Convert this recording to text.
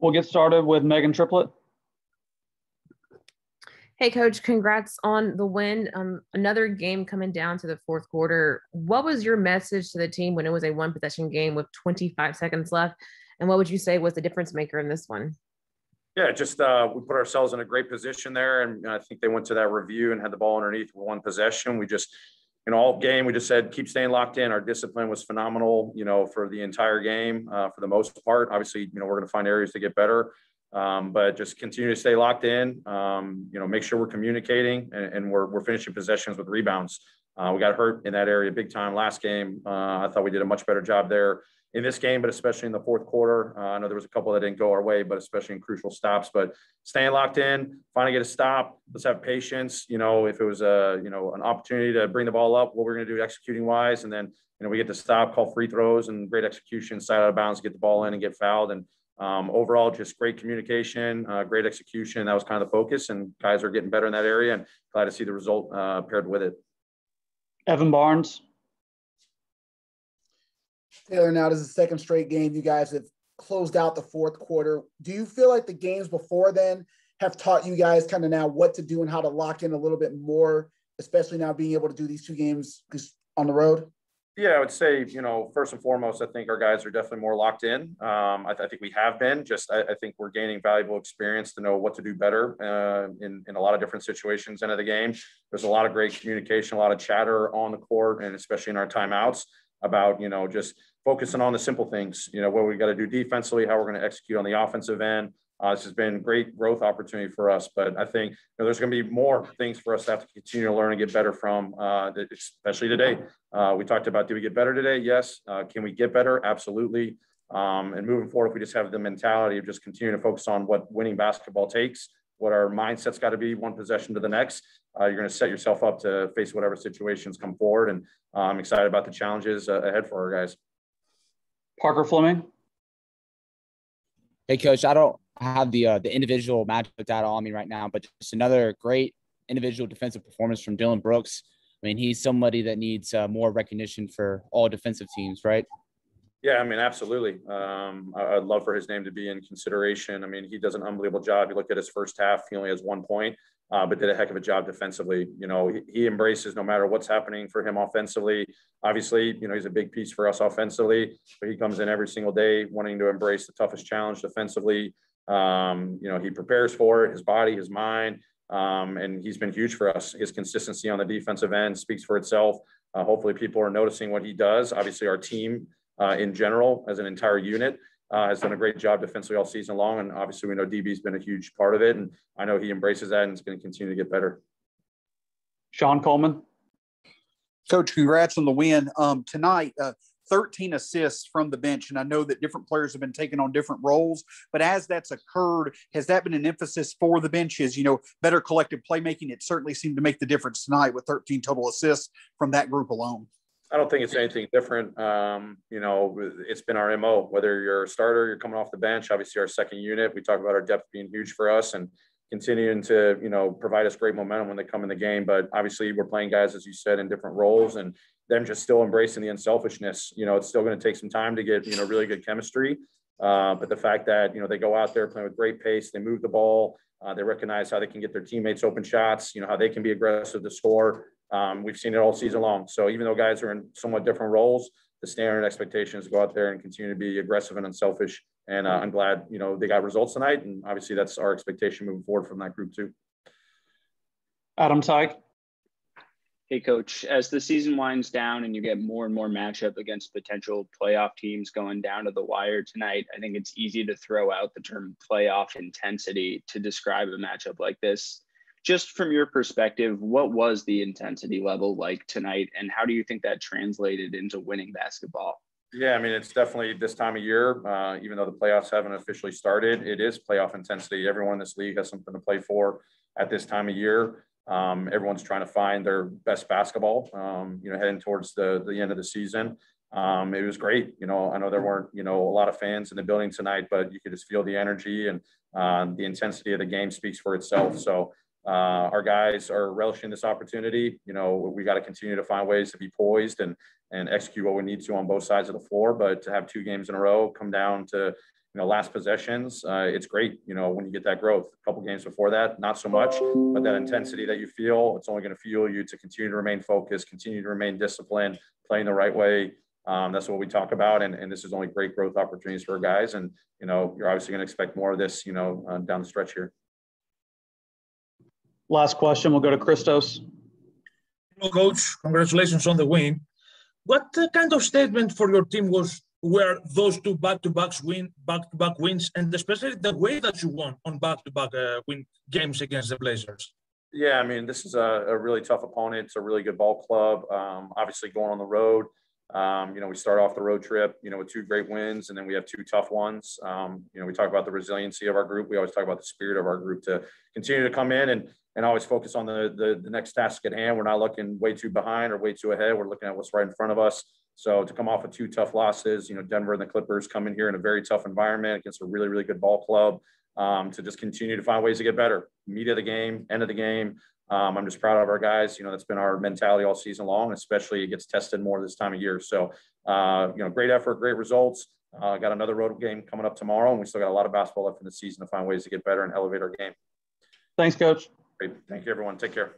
We'll get started with Megan Triplett. Hey, Coach, congrats on the win. Another game coming down to the fourth quarter. What was your message to the team when it was a one-possession game with 25 seconds left? And what would you say was the difference maker in this one? Yeah, just we put ourselves in a great position there. And I think they went to that review and had the ball underneath with one possession. We just, all game, we just said, keep staying locked in. Our discipline was phenomenal, for the entire game, for the most part. Obviously, we're going to find areas to get better. But just continue to stay locked in, make sure we're communicating and we're finishing possessions with rebounds. We got hurt in that area big time last game. I thought we did a much better job there in this game, but especially in the fourth quarter. I know there was a couple that didn't go our way, but especially in crucial stops. But staying locked in, finally get a stop. Let's have patience. If it was an opportunity to bring the ball up, what we're going to do executing wise, and then we get to stop, call free throws, and great execution, side out of bounds, get the ball in and get fouled. And overall, just great communication, great execution. That was kind of the focus, and guys are getting better in that area, and glad to see the result paired with it. Evan Barnes. Taylor, now this is the second straight game you guys have closed out the fourth quarter. Do you feel like the games before then have taught you guys kind of now what to do and how to lock in a little bit more, especially now being able to do these two games on the road? Yeah, I would say, first and foremost, I think our guys are definitely more locked in. I think we have been. I think we're gaining valuable experience to know what to do better in a lot of different situations into the game. There's a lot of great communication, a lot of chatter on the court, and especially in our timeouts about, just focusing on the simple things, what we got to do defensively, how we're going to execute on the offensive end. This has been great growth opportunity for us, but I think there's going to be more things for us to have to continue to learn and get better from, especially today. We talked about, do we get better today? Yes. Can we get better? Absolutely. And moving forward, if we just have the mentality of just continuing to focus on what winning basketball takes, what our mindset's got to be one possession to the next, you're going to set yourself up to face whatever situations come forward. And I'm excited about the challenges ahead for our guys. Parker Fleming. Hey, Coach, I don't have the individual matchup data on me right now, but just another great individual defensive performance from Dylan Brooks. I mean, he's somebody that needs more recognition for all defensive teams, right? Yeah, I mean, absolutely. I'd love for his name to be in consideration. I mean, he does an unbelievable job. You look at his first half, he only has 1 point, but did a heck of a job defensively. He embraces no matter what's happening for him offensively. Obviously, he's a big piece for us offensively, but he comes in every single day wanting to embrace the toughest challenge defensively. He prepares for it, his body, his mind, and he's been huge for us. His consistency on the defensive end speaks for itself. Hopefully people are noticing what he does. Obviously our team in general as an entire unit has done a great job defensively all season long. And obviously we know DB's been a huge part of it. And I know he embraces that and is going to continue to get better. Sean Coleman. Coach, congrats on the win. Tonight, 13 assists from the bench. And I know that different players have been taking on different roles, but as that's occurred, has that been an emphasis for the benches, better collective playmaking? It certainly seemed to make the difference tonight with 13 total assists from that group alone. I don't think it's anything different. It's been our MO, whether you're a starter, you're coming off the bench, obviously our second unit, we talk about our depth being huge for us and continuing to, provide us great momentum when they come in the game. But obviously we're playing guys, as you said, in different roles and them just still embracing the unselfishness. It's still going to take some time to get, really good chemistry. But the fact that, they go out there playing with great pace, they move the ball, they recognize how they can get their teammates open shots, how they can be aggressive to score. We've seen it all season long. So even though guys are in somewhat different roles, the standard expectation is to go out there and continue to be aggressive and unselfish. And I'm glad, they got results tonight. And obviously that's our expectation moving forward from that group too. Adam Teich. Hey, Coach, as the season winds down and you get more and more matchup against potential playoff teams going down to the wire tonight, I think it's easy to throw out the term playoff intensity to describe a matchup like this. Just from your perspective, what was the intensity level like tonight, and how do you think that translated into winning basketball? Yeah, I mean, it's definitely this time of year, even though the playoffs haven't officially started, it is playoff intensity. Everyone in this league has something to play for at this time of year. Everyone's trying to find their best basketball, heading towards the end of the season. It was great. I know there weren't, a lot of fans in the building tonight, but you could just feel the energy and the intensity of the game speaks for itself. So our guys are relishing this opportunity. We got to continue to find ways to be poised and execute what we need to on both sides of the floor. But to have 2 games in a row come down to, last possessions, it's great, when you get that growth. A couple games before that, not so much, but that intensity that you feel, it's only going to fuel you to continue to remain focused, continue to remain disciplined, playing the right way. That's what we talk about. And this is only great growth opportunities for guys. And, you're obviously going to expect more of this, down the stretch here. Last question. We'll go to Christos. Hello, Coach. Congratulations on the win. What kind of statement for your team were those two back-to-back wins, and especially the way that you won on back-to-back win games against the Blazers? Yeah, I mean, this is a really tough opponent. It's a really good ball club. Obviously, going on the road, we start off the road trip, with 2 great wins, and then we have 2 tough ones. We talk about the resiliency of our group. We always talk about the spirit of our group to continue to come in and always focus on the next task at hand. We're not looking way too behind or way too ahead. We're looking at what's right in front of us. So to come off of 2 tough losses, Denver and the Clippers come in here in a very tough environment against a really, really good ball club, to just continue to find ways to get better. Meat of the game, end of the game. I'm just proud of our guys. That's been our mentality all season long, especially it gets tested more this time of year. So, great effort, great results. Got another road game coming up tomorrow, and we still got a lot of basketball left in the season to find ways to get better and elevate our game. Thanks, Coach. Great. Thank you, everyone. Take care.